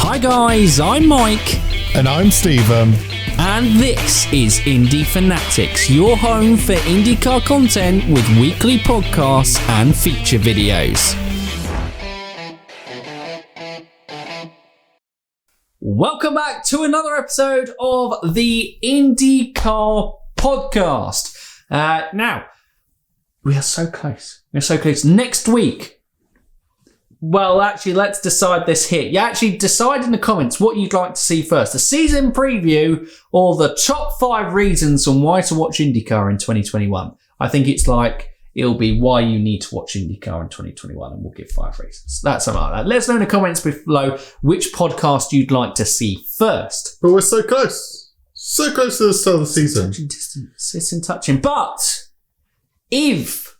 Hi guys, I'm Mike. And I'm Stephen. And this is Indy Fanatics, your home for IndyCar content with weekly podcasts and feature videos. Welcome back to another episode of the IndyCar Podcast. Now, we are so close. We're so close. Next week, well, actually, let's decide this here. You actually decide in the comments what you'd like to see first. The season preview or the top 5 reasons on why to watch IndyCar in 2021. I think it'll be why you need to watch IndyCar in 2021, and we'll give 5 reasons. That's something like that. Let us know in the comments below which podcast you'd like to see first. But we're so close. So close to the start of the season. Touching distance. It's in touching. But if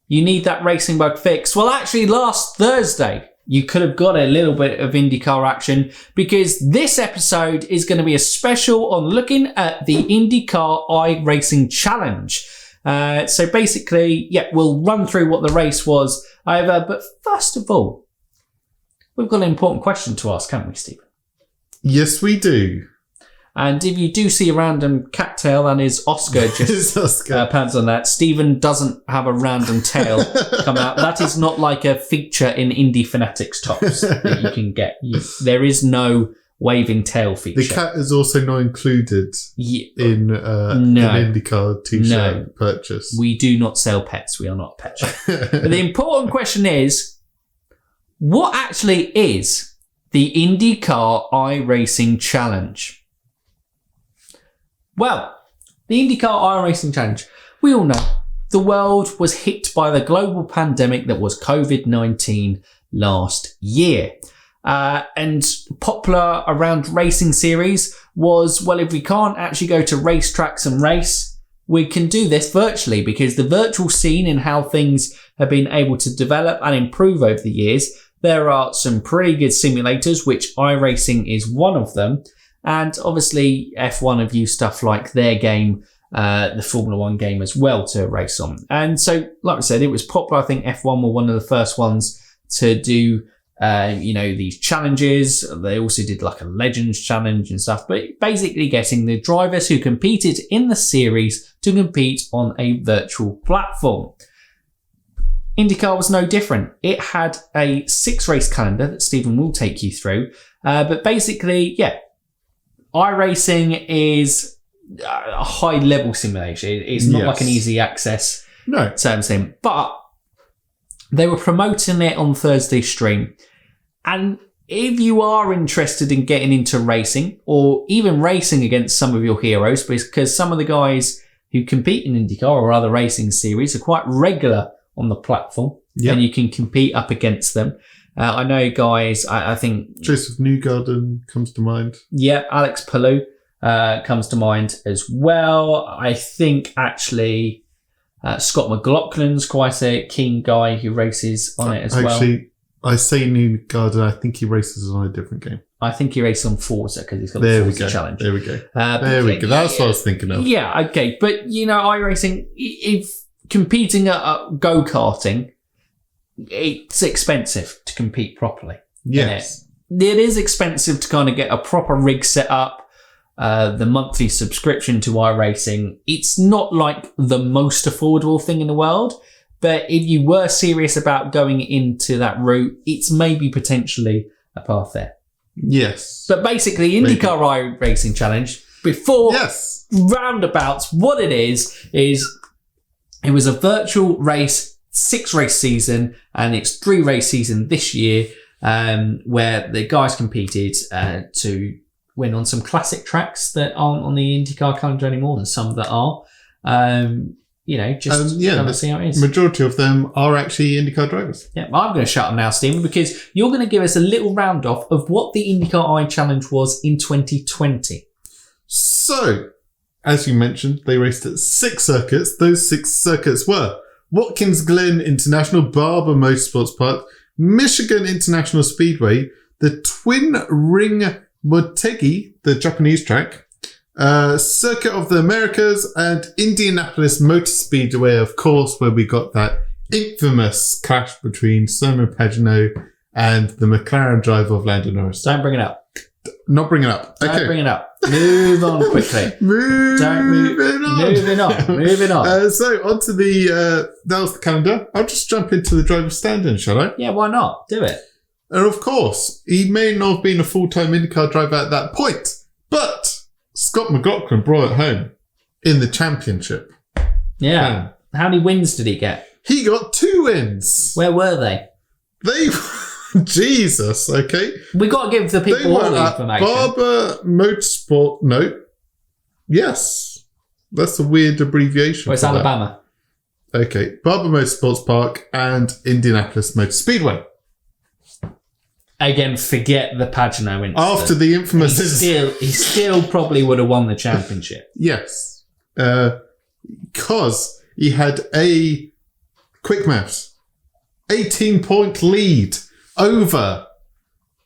you need that racing bug fixed, well, actually, last Thursday, you could have got a little bit of IndyCar action because this episode is going to be a special on looking at the IndyCar iRacing Challenge. So basically, we'll run through what the race was over. But first of all, we've got an important question to ask, haven't we, Stephen? Yes, we do. And if you do see a random cattail, and is Oscar just pants on that, Stephen doesn't have a random tail come out. That is not like a feature in Indy Fanatics tops that you can get. There is no waving tail feature. The cat is also not included in an IndyCar t-shirt purchase. We do not sell pets. We are not a pet shop. But the important question is, what actually is the IndyCar iRacing Challenge? Well, the IndyCar iRacing Challenge, we all know the world was hit by the global pandemic that was COVID-19 last year. And popular around racing series was, well, if we can't actually go to racetracks and race, we can do this virtually because the virtual scene and how things have been able to develop and improve over the years. There are some pretty good simulators, which iRacing is one of them. And obviously F1 have used stuff like their game, the Formula 1 game as well to race on. And so, like I said, it was popular. I think F1 were one of the first ones to do, these challenges. They also did like a Legends challenge and stuff, but basically getting the drivers who competed in the series to compete on a virtual platform. IndyCar was no different. It had a 6-race calendar that Stephen will take you through. But basically, iRacing is a high-level simulation. It's not like an easy access certain thing. But they were promoting it on Thursday stream. And if you are interested in getting into racing or even racing against some of your heroes, because some of the guys who compete in IndyCar or other racing series are quite regular on the platform, and you can compete up against them. I know guys, I think Joseph Newgarden comes to mind. Yeah, Alex Palou comes to mind as well. I think actually Scott McLaughlin's quite a keen guy who races on it as well. Actually, I say Newgarden, I think he races on a different game. I think he races on Forza because he's got the Forza challenge. There we go. That's what I was thinking of. Yeah, okay. But, iRacing, if competing at go-karting, it's expensive to compete properly. Yes. It is expensive to kind of get a proper rig set up, the monthly subscription to iRacing. It's not like the most affordable thing in the world, but if you were serious about going into that route, it's maybe potentially a path there. Yes. But basically, IndyCar iRacing Challenge, before roundabouts, what it is it was a virtual race, 6-race season, and it's 3-race season this year, where the guys competed to win on some classic tracks that aren't on the IndyCar calendar anymore, and some that are. Just kind of see how it is. Majority of them are actually IndyCar drivers. Yeah, I'm going to shut them now, Stephen, because you're going to give us a little round off of what the IndyCar i Challenge was in 2020. So, as you mentioned, they raced at 6 circuits. Those 6 circuits were Watkins Glen International, Barber Motorsports Park, Michigan International Speedway, the Twin Ring Motegi, the Japanese track, Circuit of the Americas, and Indianapolis Motor Speedway, of course, where we got that infamous clash between Simon Pagenaud and the McLaren driver of Lando Norris. Don't bring it up. Not bring it up. Okay. Don't bring it up. Move on quickly. Moving on. So onto that was the calendar. I'll just jump into the driver stand-in, shall I? Yeah, why not? Do it. And of course, he may not have been a full-time IndyCar driver at that point, but Scott McLaughlin brought it home in the championship. Yeah. How many wins did he get? He got 2 wins. Where were they? Jesus, okay. We got to give the people all the information. Barber Motorsport, no. Yes. That's a weird abbreviation. Well, it's Alabama. Okay. Barber Motorsports Park and Indianapolis Motor Speedway. Again, forget the Pagano incident. After the infamous... He still probably would have won the championship. Yes. Because he had a quick maths 18-point lead over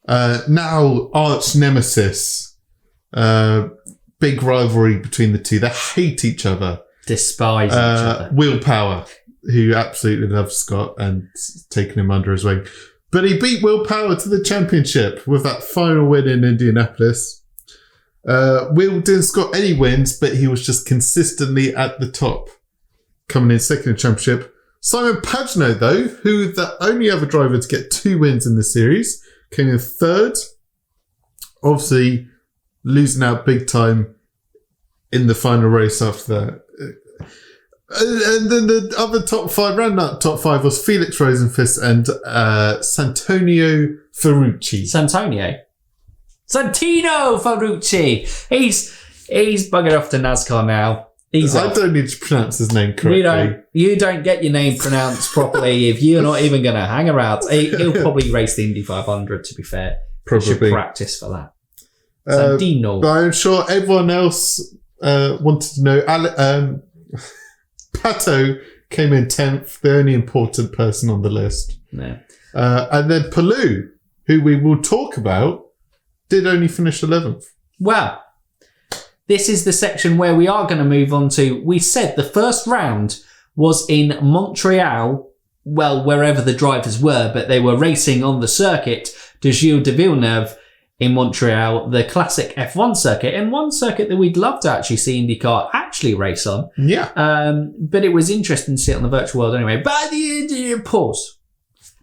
now arch nemesis. Big rivalry between the two. They hate each other. Despise each other. Will Power, who absolutely loves Scott and taking him under his wing. But he beat Will Power to the championship with that final win in Indianapolis. Will didn't score any wins, but he was just consistently at the top, coming in second in the championship. Simon Pagano, though, who the only other driver to get 2 wins in the series, came in third. Obviously, losing out big time in the final race after that. And then the other top 5, round out top 5, was Felix Rosenqvist and Santonio Ferrucci. Santino Ferrucci. He's buggered off to NASCAR now. I don't need to pronounce his name correctly. You don't get your name pronounced properly if you're not even going to hang around. He'll probably race the Indy 500, to be fair. Probably. He should practice for that. Santino. But I'm sure everyone else wanted to know. Pato came in 10th, the only important person on the list. Yeah. And then Palou, who we will talk about, did only finish 11th. Well, this is the section where we are going to move on to, we said the first round was in Montreal, well, wherever the drivers were, but they were racing on the circuit de Gilles de Villeneuve in Montreal, the classic F1 circuit, and one circuit that we'd love to actually see IndyCar actually race on. Yeah. But it was interesting to see it on the virtual world anyway. But pause.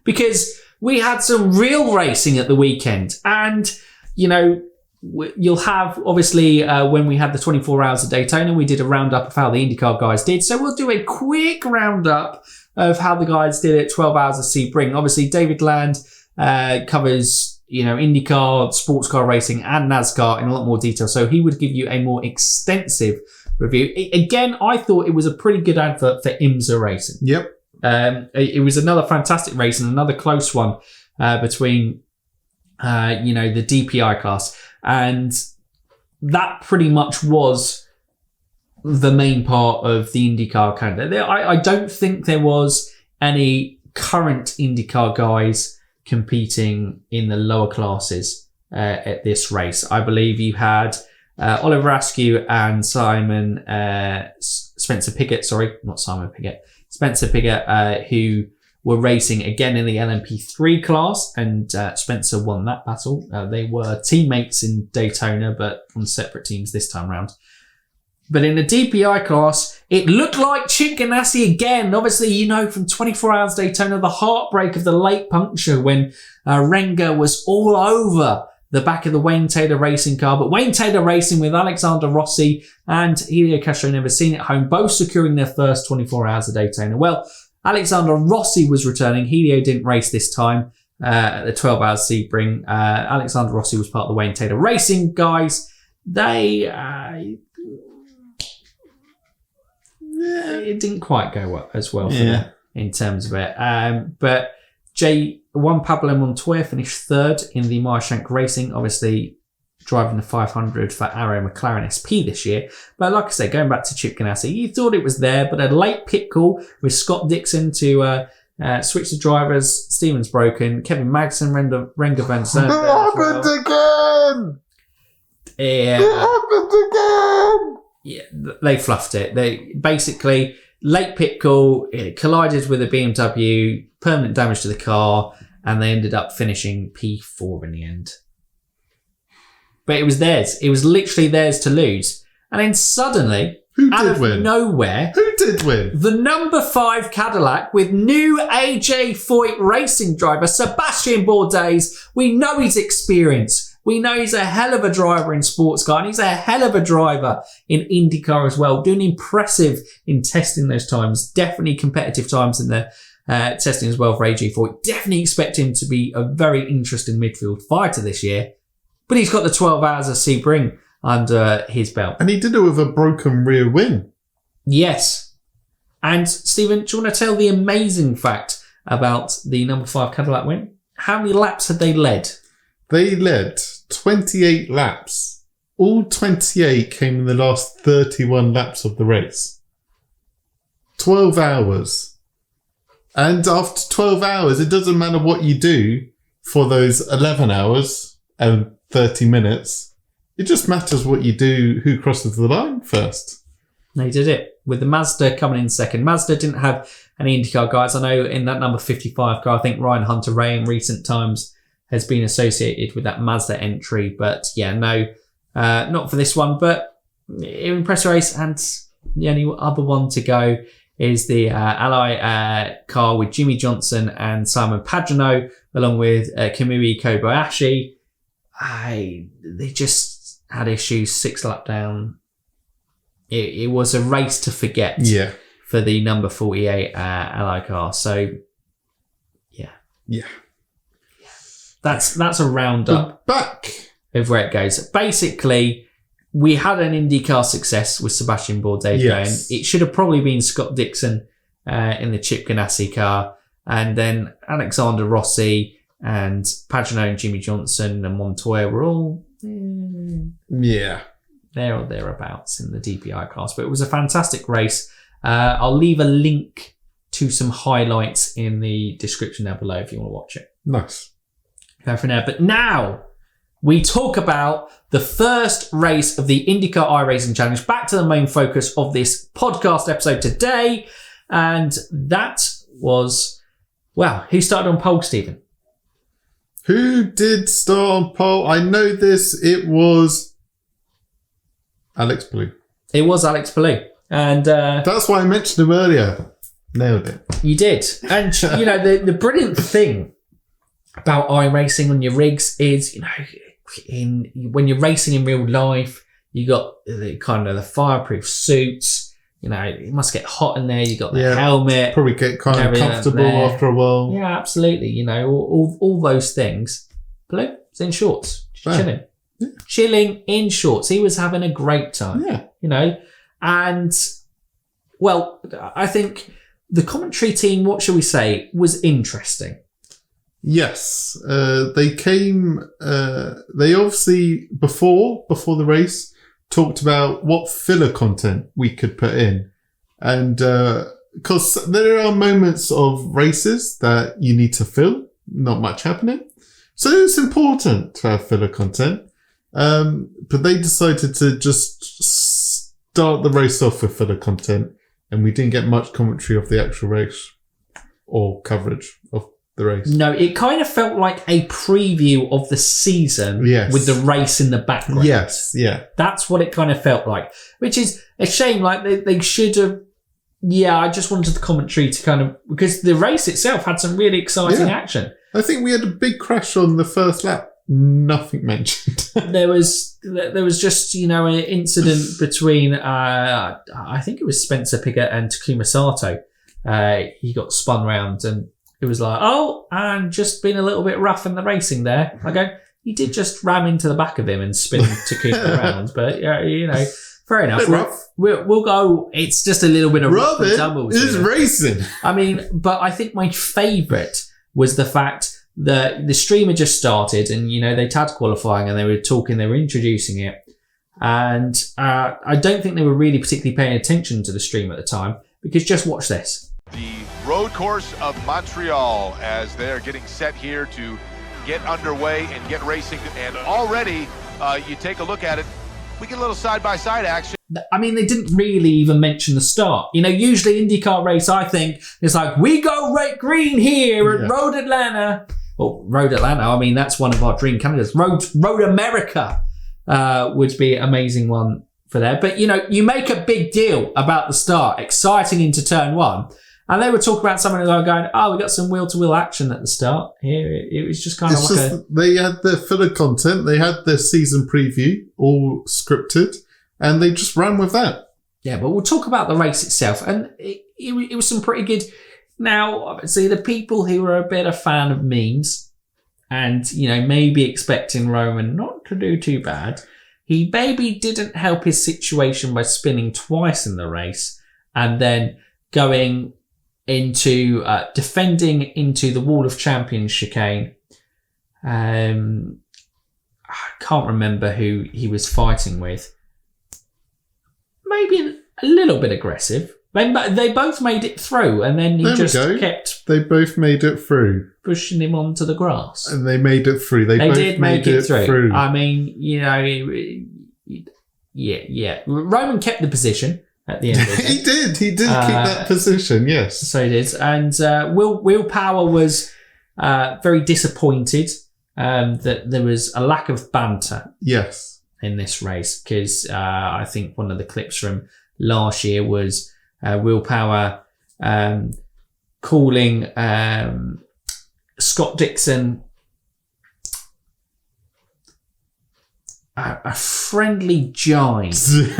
Because we had some real racing at the weekend. And, you know, you'll have, obviously, when we had the 24 hours of Daytona, we did a roundup of how the IndyCar guys did. So we'll do a quick roundup of how the guys did at 12 hours of Sebring. Obviously, David Land covers, you know, IndyCar, sports car racing and NASCAR in a lot more detail. So he would give you a more extensive review. Again, I thought it was a pretty good advert for IMSA racing. Yep. It was another fantastic race and another close one between, you know, the DPI class. And that pretty much was the main part of the IndyCar calendar. I don't think there was any current IndyCar guys competing in the lower classes at this race. I believe you had Oliver Askew and Spencer Pigot, who were racing again in the LMP3 class, and Spencer won that battle. They were teammates in Daytona, but on separate teams this time around. But in the DPI class, it looked like Chip Ganassi again. Obviously, you know, from 24 Hours Daytona, the heartbreak of the late puncture when Renger was all over the back of the Wayne Taylor Racing car. But Wayne Taylor Racing with Alexander Rossi and Helio Castro Never Seen at home, both securing their first 24 Hours of Daytona. Well, Alexander Rossi was returning. Helio didn't race this time at the 12 Hours Sebring. Alexander Rossi was part of the Wayne Taylor Racing guys. It didn't quite go as well for them in terms of it. But Juan Pablo Montoya finished third in the Marshank Racing, obviously driving the 500 for Arrow McLaren SP this year. But like I say, going back to Chip Ganassi, you thought it was there, but a late pit call with Scott Dixon to switch the drivers. Stevens broken. Kevin Magnussen, Renger Van Zant. It happened again! Yeah. It happened again! Yeah, they fluffed it. They basically, late pit call, it collided with a BMW, permanent damage to the car, and they ended up finishing P4 in the end. But it was theirs. It was literally theirs to lose. And then suddenly, out of nowhere, who did win? The number 5 Cadillac with new AJ Foyt racing driver Sebastian Bourdais. We know his experience. We know he's a hell of a driver in sports car, and he's a hell of a driver in IndyCar as well. Doing impressive in testing those times. Definitely competitive times in the testing as well for AJ Foyt. Definitely expect him to be a very interesting midfield fighter this year. But he's got the 12 hours of Sebring under his belt. And he did it with a broken rear wing. Yes. And Stephen, do you want to tell the amazing fact about the number 5 Cadillac win? How many laps had they led? They led 28 laps. All 28 came in the last 31 laps of the race. 12 hours. And after 12 hours, it doesn't matter what you do for those 11 hours and 30 minutes. It just matters what you do, who crosses the line first. They did it with the Mazda coming in second. Mazda didn't have any IndyCar guys. I know in that number 55 car, I think Ryan Hunter-Reay in recent times has been associated with that Mazda entry. But yeah, no, not for this one. But impressive race. And the only other one to go is the Ally car with Jimmy Johnson and Simon Pagenaud, along with Kamui Kobayashi. They just had issues 6 lap down. It was a race to forget for the number 48 Ally car. So, yeah. That's a roundup of where it goes. Basically, we had an IndyCar success with Sebastian Bourdais going. It should have probably been Scott Dixon in the Chip Ganassi car, and then Alexander Rossi and Pagenaud and Jimmy Johnson and Montoya were all there or thereabouts in the DPI class. But it was a fantastic race. I'll leave a link to some highlights in the description down below if you want to watch it. Nice. Go from there. But now we talk about the first race of the IndyCar iRacing Challenge. Back to the main focus of this podcast episode today. And that was, who started on pole, Stephen? Who did start on pole? I know this. It was Alex Palou. It was Alex Palou. And that's why I mentioned him earlier. Nailed it. You did. And, you know, the brilliant thing about iRacing on your rigs is, you know, when you're racing in real life, you got the kind of the fireproof suits. You know, it must get hot in there. You got the helmet. Probably get kind of comfortable after a while. Yeah, absolutely. You know, all those things. Palou was in shorts, chilling. Yeah. Chilling in shorts. He was having a great time. Yeah. You know, and, well, I think the commentary team, what shall we say, was interesting. Yes. They came, they obviously, before the race, talked about what filler content we could put in. And because there are moments of races that you need to fill, not much happening. So it's important to have filler content. But they decided to just start the race off with filler content, and we didn't get much commentary of the actual race or coverage of the race. No, it kind of felt like a preview of the season with the race in the background. Yes, yeah. That's what it kind of felt like, which is a shame. Like they should have. Yeah, I just wanted the commentary to kind of, because the race itself had some really exciting action. I think we had a big crash on the first lap. Nothing mentioned. there was just, you know, an incident between I think it was Spencer Piggott and Takuma Sato. He got spun round and it was like, and just been a little bit rough in the racing there. I go, you did just ram into the back of him and spin Takuma around, but you know, fair enough. We'll go. It's just a little bit of rough and tumbles. It's racing. I mean, but I think my favourite was the fact that the stream had just started, and you know they'd had qualifying, and they were introducing it, and I don't think they were really particularly paying attention to the stream at the time, because just watch this. The road course of Montreal as they're getting set here to get underway and get racing, and already you take a look at it, we get a little side-by-side action. I mean, they didn't really even mention the start. You know, usually IndyCar race, I think, it's like, we go red green here at Road Atlanta. Well, Road Atlanta, I mean, that's one of our dream calendars. Road America would be an amazing one for there. But, you make a big deal about the start, exciting into turn one. And they were talking about someone who were going, we got some wheel-to-wheel action at the start here. It was just kind of They had their filler content. They had their season preview, all scripted, and they just ran with that. Yeah, but we'll talk about the race itself. And it was some pretty good... Now, obviously, the people who are a bit a fan of memes and, maybe expecting Roman not to do too bad, he maybe didn't help his situation by spinning twice in the race and then going into defending into the Wall of Champions chicane. I can't remember who he was fighting with. Maybe a little bit aggressive. They both made it through, and then he just kept... They both made it through. Pushing him onto the grass. And they made it through. They both did make it through. I mean, yeah. Roman kept the position at the end of it. He did keep that position, yes. So he did. And Will Power was very disappointed that there was a lack of banter. Yes. In this race, because I think one of the clips from last year was Will Power calling Scott Dixon a friendly jibe. Should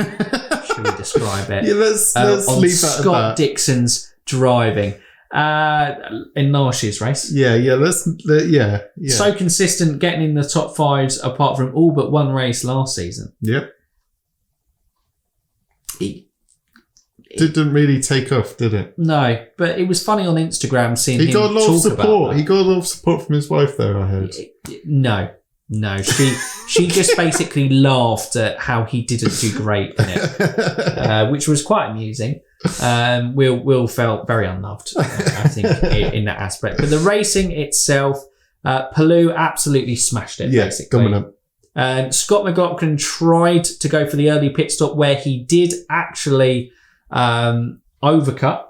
we describe it? Yeah, let's leave that Scott at that. Dixon's driving in last year's race. Yeah. So consistent, getting in the top fives apart from all but one race last season. Yep. Didn't really take off, did it? No, but it was funny on Instagram seeing him got a lot of talk about support. that. He got a lot of support from his wife, though, I heard. No. She just basically laughed at how he didn't do great in it, which was quite amusing. Will felt very unloved, I think, in that aspect. But the racing itself, Palou absolutely smashed it, basically. Dominant. Scott McLaughlin tried to go for the early pit stop where he did actually overcut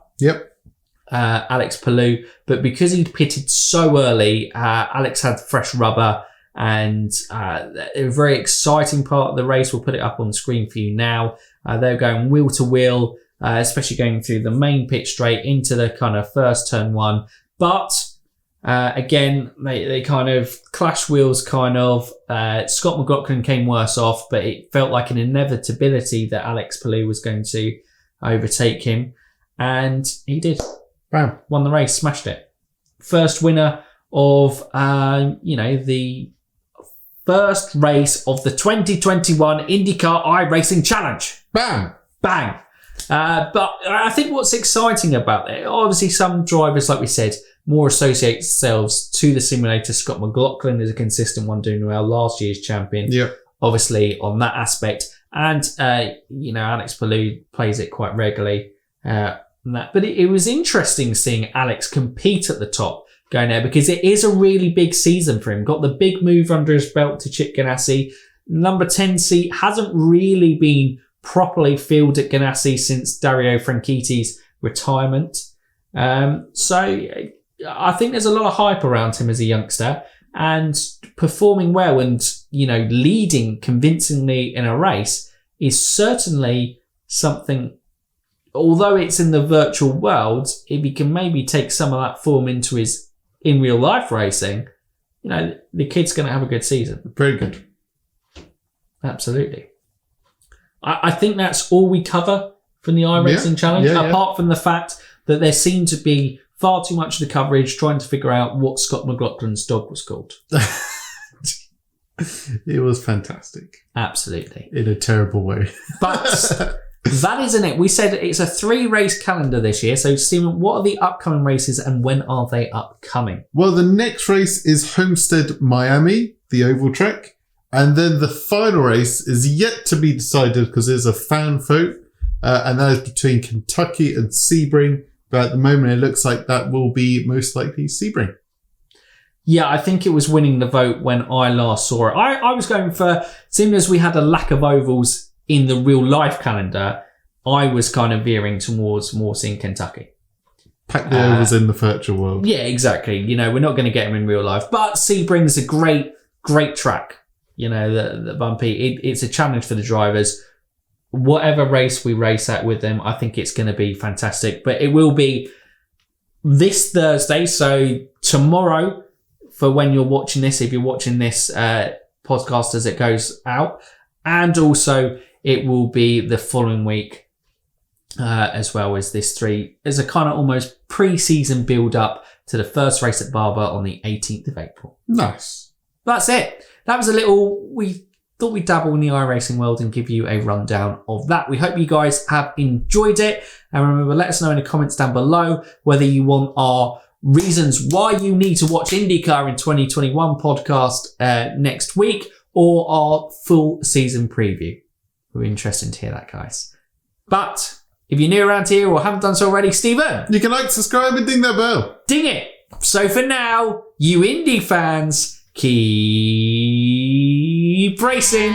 Alex Palou, but because he'd pitted so early, Alex had fresh rubber, and a very exciting part of the race. We'll put it up on the screen for you now. They're going wheel to wheel, especially going through the main pit straight into the kind of first turn one. But again, they kind of clash wheels, kind of. Scott McLaughlin came worse off, but it felt like an inevitability that Alex Palou was going to overtake him, and he did. Bam. Won the race, smashed it. First winner of the first race of the 2021 IndyCar iRacing Challenge. Bam. Bang. But I think what's exciting about it, obviously some drivers, like we said, more associate themselves to the simulator. Scott McLaughlin is a consistent one doing well, last year's champion. Yeah. Obviously on that aspect. And, Alex Palou plays it quite regularly. But it was interesting seeing Alex compete at the top going there, because it is a really big season for him. Got the big move under his belt to Chip Ganassi. Number 10 seat hasn't really been properly filled at Ganassi since Dario Franchitti's retirement. So I think there's a lot of hype around him as a youngster, and performing well and, leading convincingly in a race is certainly something. Although it's in the virtual world, if he can maybe take some of that form into his in real life racing, the kid's going to have a good season. Very good. Absolutely. I think that's all we cover from the iRacing Challenge, apart from the fact that there seemed to be far too much of the coverage trying to figure out what Scott McLaughlin's dog was called. It was fantastic. Absolutely. In a terrible way. But that isn't it. We said it's a 3-race calendar this year. So, Stephen, what are the upcoming races and when are they upcoming? Well, the next race is Homestead, Miami, the oval track. And then the final race is yet to be decided because there's a fan vote. And that is between Kentucky and Sebring. But at the moment, it looks like that will be most likely Sebring. Yeah, I think it was winning the vote when I last saw it. I was going for, seeing as we had a lack of ovals in the real life calendar, I was kind of veering towards more seeing Kentucky. Pack the ovals in the virtual world. Yeah, exactly. You know, we're not going to get them in real life. But Sebring's a great track. You know, the bumpy. It's a challenge for the drivers. Whatever race we race at with them, I think it's going to be fantastic. But it will be this Thursday, so tomorrow, for when you're watching this, if you're watching this podcast as it goes out, and also it will be the following week as well as this three, as a kind of almost pre-season build-up to the first race at Barber on the 18th of April. Nice. That's it. That was a little... We thought we'd dabble in the iRacing world and give you a rundown of that. We hope you guys have enjoyed it. And remember, let us know in the comments down below whether you want our reasons why you need to watch IndyCar in 2021 podcast next week, or our full season preview. We're interested to hear that, guys. But if you're new around here or haven't done so already, Stephen, you can like, subscribe, and ding that bell. Ding it. So for now, you Indy fans, keep racing.